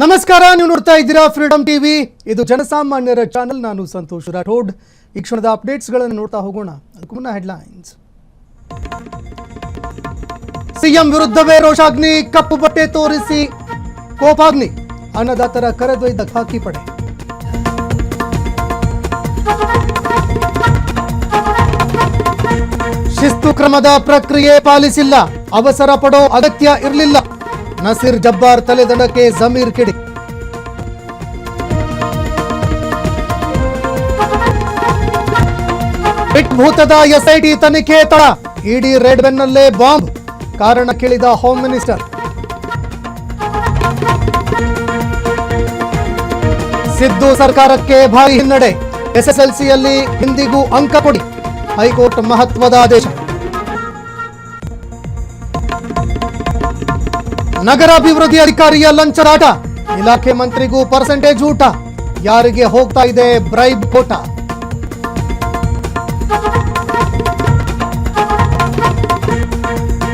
ನಮಸ್ಕಾರ, ನೀವು ನೋಡ್ತಾ ಇದ್ದೀರಾ ಫ್ರೀಡಂ ಟಿವಿ. ಇದು ಜನಸಾಮಾನ್ಯರ ಚಾನೆಲ್. ನಾನು ಸಂತೋಷ್ ರಾಠೋಡ್. ಈ ಕ್ಷಣದ ಅಪ್ಡೇಟ್ಸ್ಗಳನ್ನು ನೋಡ್ತಾ ಹೋಗೋಣ. ಅದಕ್ಕೂ ಮುನ್ನ ಹೆಡ್ಲೈನ್ಸ್. ಸಿಎಂ ವಿರುದ್ಧವೇ ರೋಷಾಗ್ನಿ, ಕಪ್ಪು ಬಟ್ಟೆ ತೋರಿಸಿ ಕೋಪಾಗ್ನಿ, ಅನ್ನದಾತರ ಕರೆದೊಯ್ದ ಖಾಕಿ ಪಡೆ. ಶಿಸ್ತು ಕ್ರಮದ ಪ್ರಕ್ರಿಯೆ ಪಾಲಿಸಿಲ್ಲ, ಅವಸರ ಪಡೋ ಅಗತ್ಯ ಇರಲಿಲ್ಲ. ನಸೀರ್ ಜಬ್ಬಾರ್ ತಲೆದಂಡಕ್ಕೆ ಜಮೀರ್ ಕಿಡಿ. ಬಿಟ್ ಭೂತದ ಎಸ್ಐಟಿ ತನಿಖೆ ತಡ, ಇಡಿ ರೆಡ್ ಬೆನ್ನಲ್ಲೇ ಬಾಂಬ್, ಕಾರಣ ಕೇಳಿದ ಹೋಮ್ ಮಿನಿಸ್ಟರ್. ಸಿದ್ದು ಸರ್ಕಾರಕ್ಕೆ ಭಾರಿ ಹಿನ್ನಡೆ, ಎಸ್ಎಸ್ಎಲ್ಸಿಯಲ್ಲಿ ಹಿಂದಿಗೂ ಅಂಕ ಕೊಡಿ, ಹೈಕೋರ್ಟ್ ಮಹತ್ವದ ಆದೇಶ. ನಗರಾಭಿವೃದ್ಧಿ ಅಧಿಕಾರಿಯ ಲಂಚರಾಟ, ಇಲಾಖೆ ಮಂತ್ರಿಗೂ ಪರ್ಸೆಂಟೇಜ್ ಊಟ, ಯಾರಿಗೆ ಹೋಗ್ತಾ ಇದೆ ಬ್ರೈಬ್ ಕೋಟ.